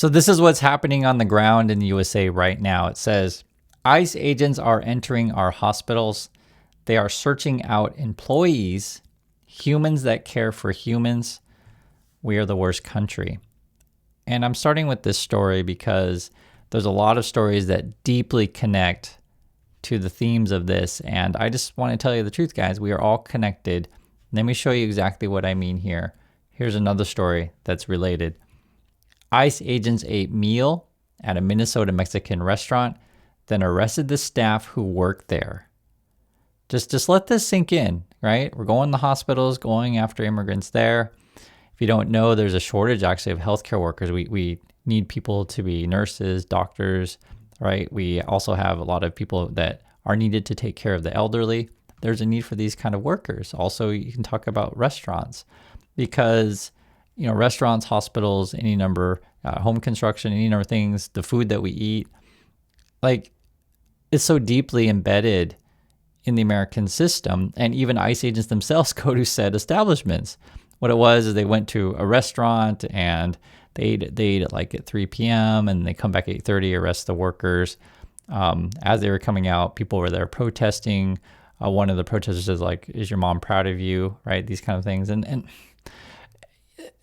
So this is what's happening on the ground in the USA right now. It says, ICE agents are entering our hospitals. They are searching out employees, humans that care for humans. We are the worst country. And I'm starting with this story because there's a lot of stories that deeply connect to the themes of this. And I just want to tell you the truth, guys. We are all connected. Let me show you exactly what I mean here. Here's another story that's related. ICE agents ate meal at a Minnesota Mexican restaurant, then arrested the staff who worked there. Just let this sink in, right? We're going to hospitals, going after immigrants there. If you don't know, there's a shortage actually of healthcare workers. We need people to be nurses, doctors, right? We also have a lot of people that are needed to take care of the elderly. There's a need for these kind of workers. Also, you can talk about restaurants because, restaurants, hospitals, any number, home construction, any number of things, the food that we eat, it's so deeply embedded in the American system. And even ICE agents themselves go to said establishments. What it was is they went to a restaurant and they ate at 3 p.m. and they come back at 8:30, arrest the workers. As they were coming out, people were there protesting. One of the protesters is like, "Is your mom proud of you?" Right? These kind of things. And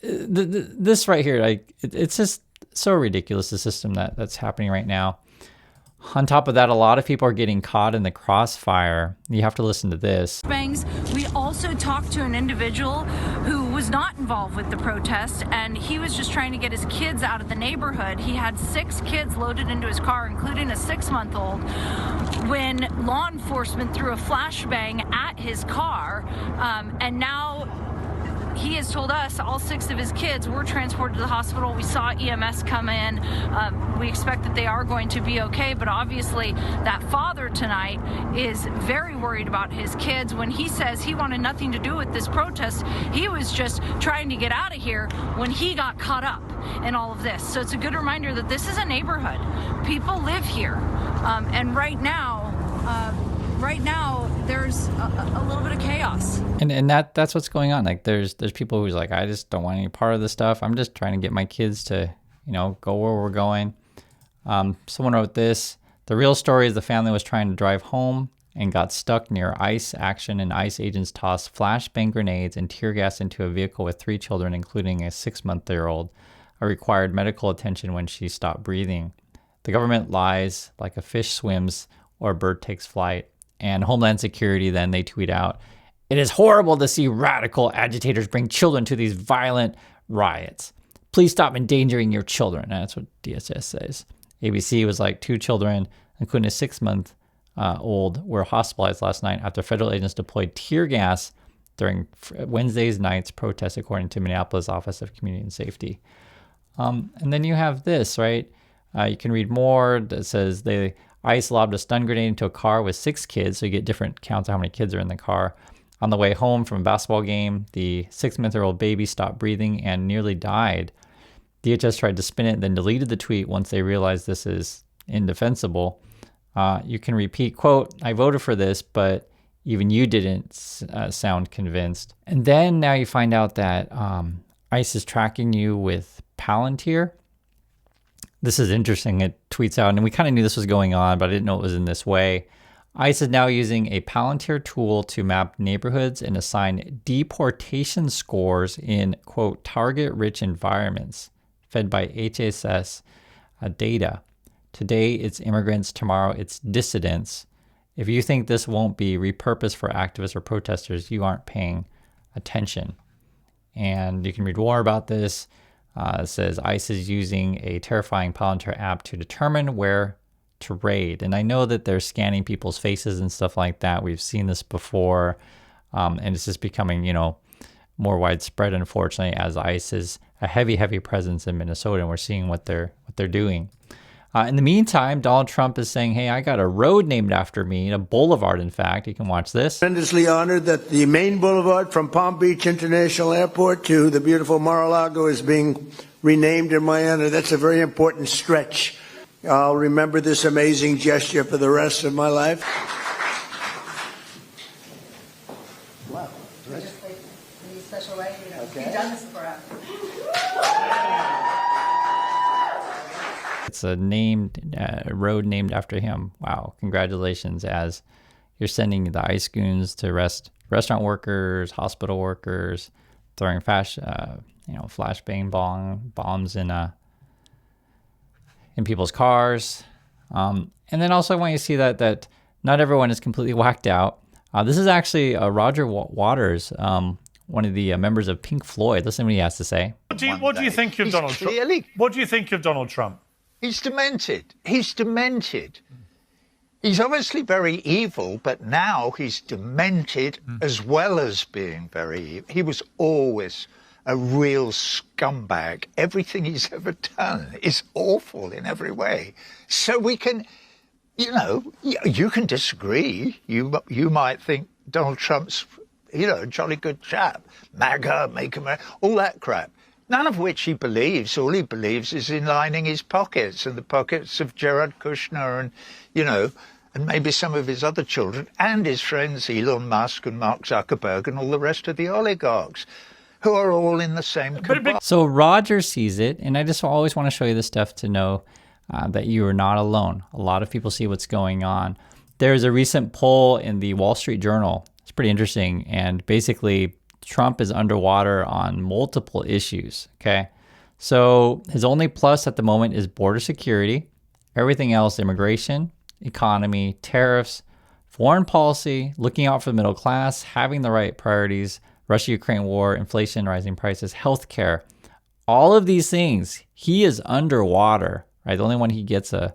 this right here, it's just so ridiculous, the system that's happening right now. On top of that, a lot of people are getting caught in the crossfire. You have to listen to this. Bangs, we also talked to an individual who was not involved with the protest, and he was just trying to get his kids out of the neighborhood. He had 6 kids loaded into his car, including a 6-month-old, when law enforcement threw a flashbang at his car, and now he has told us all 6 of his kids were transported to the hospital. We saw EMS come in. We expect that they are going to be okay, but obviously that father tonight is very worried about his kids. When he says he wanted nothing to do with this protest, he was just trying to get out of here when he got caught up in all of this. So it's a good reminder that this is a neighborhood. People live here, and right now there's a little bit of chaos. And that's what's going on. There's people who's like, I just don't want any part of this stuff. I'm just trying to get my kids to, go where we're going. Someone wrote this. The real story is the family was trying to drive home and got stuck near ICE action, and ICE agents tossed flashbang grenades and tear gas into a vehicle with 3 children, including a 6-month-old, who required medical attention when she stopped breathing. The government lies like a fish swims or a bird takes flight. And Homeland Security, then they tweet out, "It is horrible to see radical agitators bring children to these violent riots. Please stop endangering your children." And that's what DSS says. ABC was like 2 children, including a 6-month-old, were hospitalized last night after federal agents deployed tear gas during Wednesday's night's protest, according to Minneapolis Office of Community and Safety. And then you have this, right? You can read more that says ICE lobbed a stun grenade into a car with 6 kids, so you get different counts of how many kids are in the car. On the way home from a basketball game, the 6-month-old baby stopped breathing and nearly died. DHS tried to spin it, then deleted the tweet once they realized this is indefensible. You can repeat, quote, "I voted for this, but even you didn't sound convinced." And then now you find out that ICE is tracking you with Palantir. This is interesting. It tweets out, and we kind of knew this was going on, but I didn't know it was in this way. ICE is now using a Palantir tool to map neighborhoods and assign deportation scores in, quote, target-rich environments, fed by HSS data. Today, it's immigrants. Tomorrow, it's dissidents. If you think this won't be repurposed for activists or protesters, you aren't paying attention. And you can read more about this. It says ICE is using a terrifying Palantir app to determine where to raid. And I know that they're scanning people's faces and stuff like that. We've seen this before. And it's just becoming, more widespread, unfortunately, as ICE is a heavy, heavy presence in Minnesota. And we're seeing what they're doing. In the meantime, Donald Trump is saying, hey, I got a road named after me, a boulevard, in fact. You can watch this. Tremendously honored that the main boulevard from Palm Beach International Airport to the beautiful Mar-a-Lago is being renamed in my honor. That's a very important stretch. I'll remember this amazing gesture for the rest of my life. Wow. Just like in a special way, okay. You've done this before. It's a road named after him. Wow, congratulations! As you're sending the ice goons to restaurant workers, hospital workers, throwing flashbang bombs in people's cars. And then also I want you to see that not everyone is completely whacked out. This is actually Roger Waters, one of the members of Pink Floyd. Listen to what he has to say. What do you think of Donald Trump? What do you think of Donald Trump? He's demented. He's demented. He's obviously very evil, but now he's demented as well as being very evil. He was always a real scumbag. Everything he's ever done is awful in every way. So we can, you can disagree. You might think Donald Trump's, a jolly good chap. MAGA, make America, all that crap. None of which he believes. All he believes is in lining his pockets and the pockets of Jared Kushner and, and maybe some of his other children and his friends Elon Musk and Mark Zuckerberg and all the rest of the oligarchs who are all in the same compartment. So Roger sees it, and I just always want to show you this stuff to know that you are not alone. A lot of people see what's going on. There's a recent poll in the Wall Street Journal. It's pretty interesting, and basically Trump is underwater on multiple issues, okay? So his only plus at the moment is border security. Everything else, immigration, economy, tariffs, foreign policy, looking out for the middle class, having the right priorities, Russia-Ukraine war, inflation, rising prices, healthcare. All of these things, he is underwater, right? The only one he gets a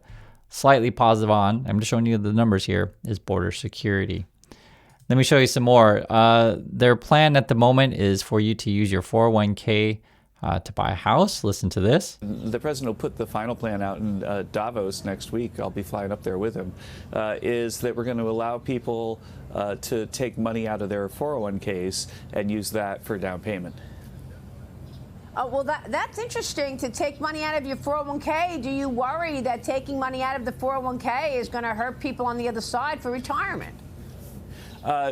slightly positive on, I'm just showing you the numbers here, is border security. Let me show you some more. Their plan at the moment is for you to use your 401k to buy a house. Listen to this. The president will put the final plan out in Davos next week. I'll be flying up there with him. Is that we're going to allow people to take money out of their 401ks and use that for down payment. Well, that's interesting, to take money out of your 401k. Do you worry that taking money out of the 401k is going to hurt people on the other side for retirement?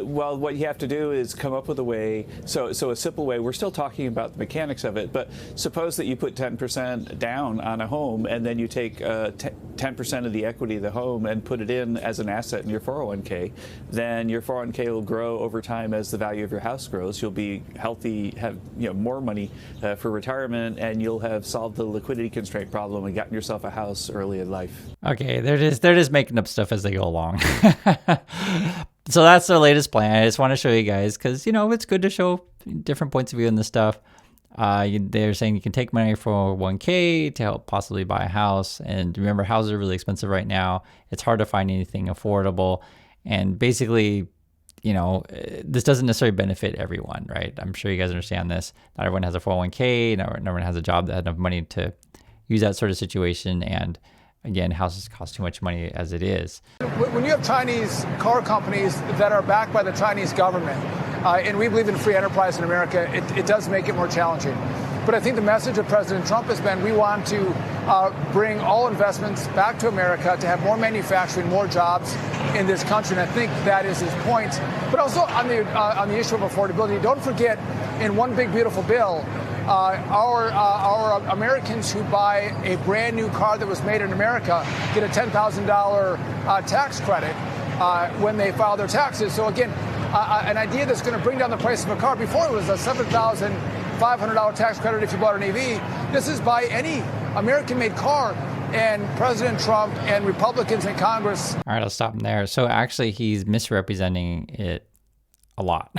Well, what you have to do is come up with a way. So a simple way, we're still talking about the mechanics of it, but suppose that you put 10% down on a home and then you take 10% of the equity of the home and put it in as an asset in your 401k. Then your 401k will grow over time as the value of your house grows. You'll be healthy, have more money for retirement, and you'll have solved the liquidity constraint problem and gotten yourself a house early in life. Okay, they're just making up stuff as they go along. So that's their latest plan. I just want to show you guys because, it's good to show different points of view in this stuff. They're saying you can take money from 1K to help possibly buy a house. And remember, houses are really expensive right now. It's hard to find anything affordable. And basically, this doesn't necessarily benefit everyone, right? I'm sure you guys understand this. Not everyone has a 401k. Not everyone has a job that has enough money to use that sort of situation. And again, houses cost too much money as it is. When you have Chinese car companies that are backed by the Chinese government, and we believe in free enterprise in America, it does make it more challenging. But I think the message of President Trump has been we want to bring all investments back to America, to have more manufacturing, more jobs in this country, and I think that is his point. But also on the issue of affordability, don't forget, in one big beautiful bill, our Americans who buy a brand new car that was made in America get a $10,000 tax credit when they file their taxes. So again, an idea that's going to bring down the price of a car. Before, it was a $7,500 tax credit if you bought an EV. This is buy any American-made car. And President Trump and Republicans in Congress. All right, I'll stop him there. So actually, he's misrepresenting it a lot.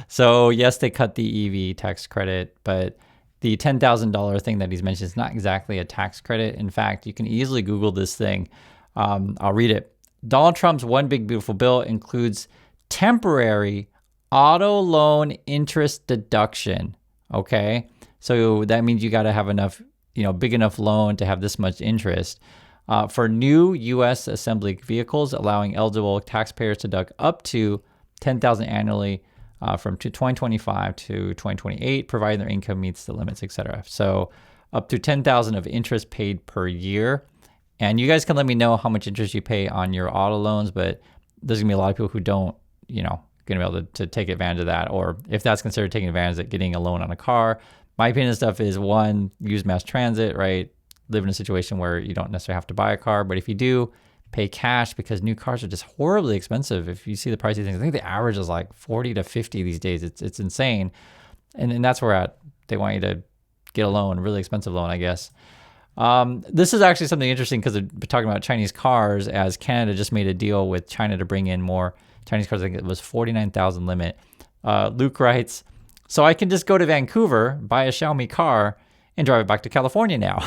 So yes, they cut the EV tax credit, but the $10,000 thing that he's mentioned is not exactly a tax credit. In fact, you can easily Google this thing. I'll read it. Donald Trump's One Big Beautiful Bill includes temporary auto loan interest deduction. Okay, so that means you got to have enough, big enough loan to have this much interest. For new U.S. assembly vehicles, allowing eligible taxpayers to deduct up to $10,000 annually from 2025 to 2028, providing their income meets the limits, etc. So up to $10,000 of interest paid per year. And you guys can let me know how much interest you pay on your auto loans, but there's gonna be a lot of people who don't, gonna be able to take advantage of that, or if that's considered taking advantage of getting a loan on a car. My opinion of stuff is, one, use mass transit, right? live in a situation where you don't necessarily have to buy a car, but if you do, pay cash, because new cars are just horribly expensive. If you see the price of things, I think the average is like 40 to 50 these days. It's insane. And that's where at they want you to get a loan, a really expensive loan, I guess. This is actually something interesting because we're talking about Chinese cars, as Canada just made a deal with China to bring in more Chinese cars. I think it was 49,000 limit. Luke writes, so I can just go to Vancouver, buy a Xiaomi car, and drive it back to California now,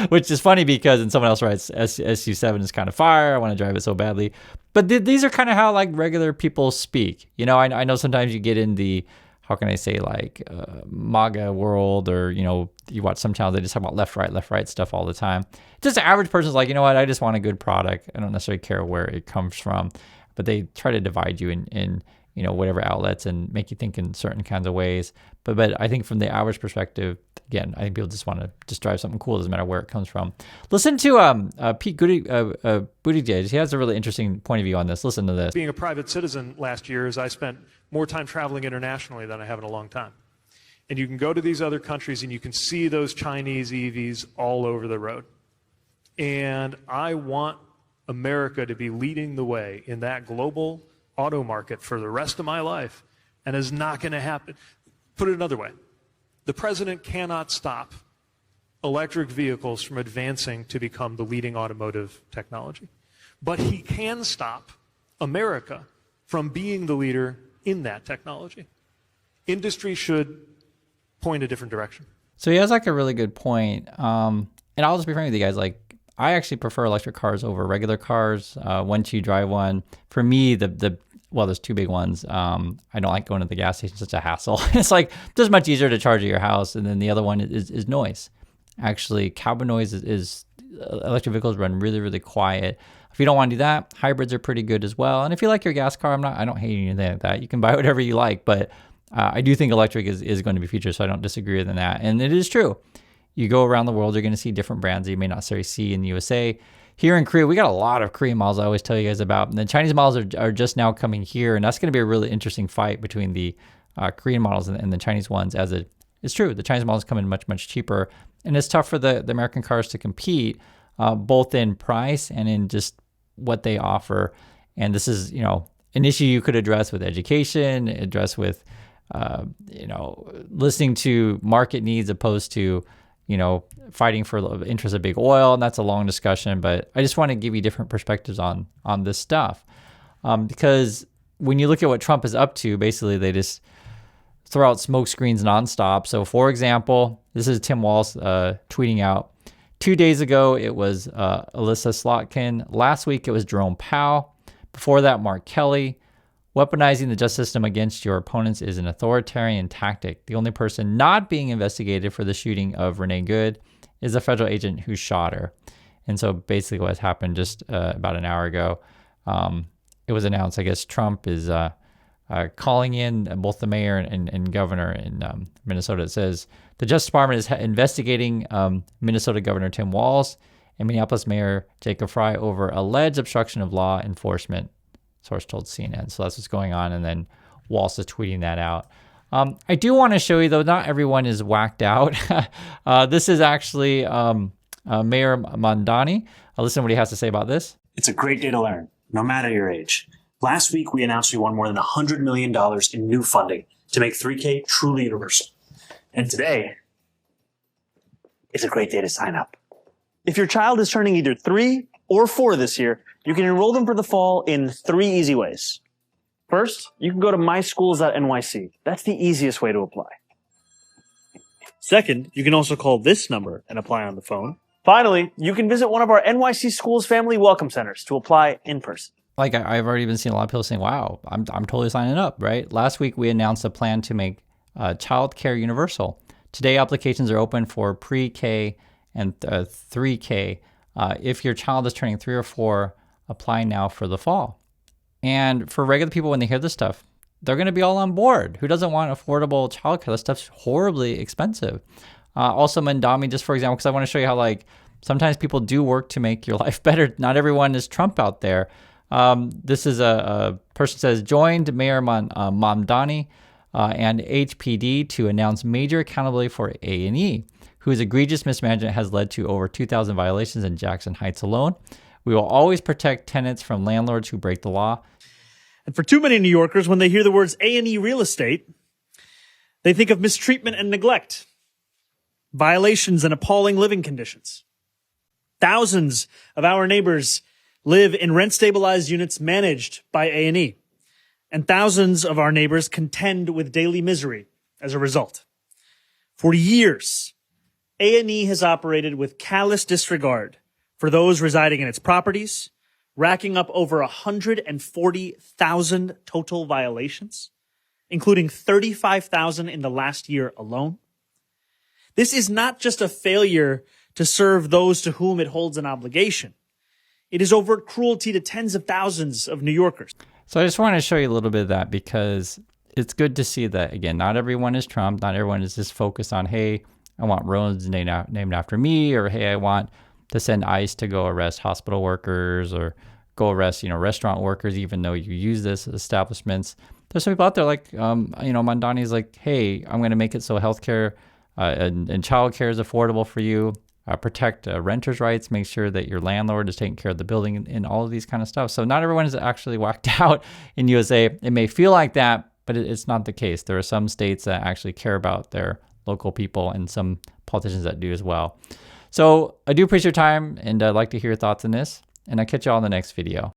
which is funny because, and someone else writes, SU7 is kind of fire. I want to drive it so badly. But these are kind of how like regular people speak. You know, I know sometimes you get in the, how can I say, like MAGA world, or, you know, you watch some channels, they just talk about left, right stuff all the time. Just the average person's like, you know what, I just want a good product. I don't necessarily care where it comes from, but they try to divide you in you know, whatever outlets and make you think in certain kinds of ways. But I think from the average perspective, again, I think people just want to just drive something cool. It doesn't matter where it comes from. Listen to Pete Buttigieg. He has a really interesting point of view on this. Listen to this. Being a private citizen last year, is I spent more time traveling internationally than I have in a long time. And you can go to these other countries and you can see those Chinese EVs all over the road. And I want America to be leading the way in that global auto market for the rest of my life, and is not going to happen. Put it another way, the president cannot stop electric vehicles from advancing to become the leading automotive technology, but he can stop America from being the leader in that technology. Industry should point a different direction. So he has like a really good point. And I'll just be frank with you guys, like, I actually prefer electric cars over regular cars. Once you drive one, for me, well, there's two big ones. I don't like going to the gas station; it's such a hassle. It's like just much easier to charge at your house. And then the other one is noise. Actually, cabin noise is electric vehicles run really, really quiet. If you don't want to do that, hybrids are pretty good as well. And if you like your gas car, I don't hate anything like that. You can buy whatever you like, but I do think electric is going to be future, so I don't disagree with that. And it is true. You go around the world, you're going to see different brands that you may not necessarily see in the USA. Here in Korea, we got a lot of Korean models I always tell you guys about. And the Chinese models are just now coming here, and that's going to be a really interesting fight between the Korean models and the Chinese ones, as it's true. The Chinese models come in much, much cheaper, and it's tough for the American cars to compete, both in price and in just what they offer. And this is, you know, an issue you could address with education, address with, you know, listening to market needs opposed to, you know, fighting for the interest of big oil. And that's a long discussion, but I just want to give you different perspectives on this stuff. Because when you look at what Trump is up to, basically they just throw out smoke screens nonstop. So for example, this is Tim Walz tweeting out, 2 days ago, it was Alyssa Slotkin. Last week, it was Jerome Powell. Before that, Mark Kelly. Weaponizing the justice system against your opponents is an authoritarian tactic. The only person not being investigated for the shooting of Renee Good is a federal agent who shot her. And so basically what has happened just about an hour ago, it was announced, I guess, Trump is calling in both the mayor and governor in Minnesota. It says, the Justice Department is investigating Minnesota Governor Tim Walz and Minneapolis Mayor Jacob Frey over alleged obstruction of law enforcement, source told CNN. So that's what's going on. And then Walz is tweeting that out. I do want to show you, though, not everyone is whacked out. This is actually Mayor Mamdani. Listen to what he has to say about this. It's a great day to learn, no matter your age. Last week, we announced we won more than $100 million in new funding to make 3K truly universal. And today, it's a great day to sign up. If your child is turning either 3 or 4 this year, you can enroll them for the fall in 3 easy ways. First, you can go to myschools.nyc. That's the easiest way to apply. Second, you can also call this number and apply on the phone. Finally, you can visit one of our NYC Schools Family Welcome Centers to apply in person. Like I've already been seeing a lot of people saying, wow, I'm totally signing up, right? Last week, we announced a plan to make childcare universal. Today, applications are open for pre-K and 3K. If your child is turning 3 or 4, apply now for the fall. And for regular people, when they hear this stuff, they're going to be all on board. Who doesn't want affordable childcare? This stuff's horribly expensive. Also, Mamdani, just for example, because I want to show you how, like, sometimes people do work to make your life better. Not everyone is Trump out there. This is a person says, joined Mayor Mamdani and HPD to announce major accountability for A&E. whose egregious mismanagement has led to over 2,000 violations in Jackson Heights alone. We will always protect tenants from landlords who break the law. And for too many New Yorkers, when they hear the words A&E real estate, they think of mistreatment and neglect, violations and appalling living conditions. Thousands of our neighbors live in rent-stabilized units managed by A&E, and thousands of our neighbors contend with daily misery as a result. For years, A&E has operated with callous disregard for those residing in its properties, racking up over 140,000 total violations, including 35,000 in the last year alone. This is not just a failure to serve those to whom it holds an obligation. It is overt cruelty to tens of thousands of New Yorkers. So I just want to show you a little bit of that because it's good to see that, again, not everyone is Trump. Not everyone is just focused on, hey, I want roads named after me, or hey, I want to send ICE to go arrest hospital workers or go arrest, restaurant workers, even though you use this establishments. There's some people out there like, Mondani's like, hey, I'm going to make it so healthcare and childcare is affordable for you. Protect renters' rights, make sure that your landlord is taking care of the building and all of these kind of stuff. So not everyone is actually whacked out in USA. It may feel like that, but it's not the case. There are some states that actually care about their local people and some politicians that do as well. So I do appreciate your time, and I'd like to hear your thoughts on this, and I'll catch you all in the next video.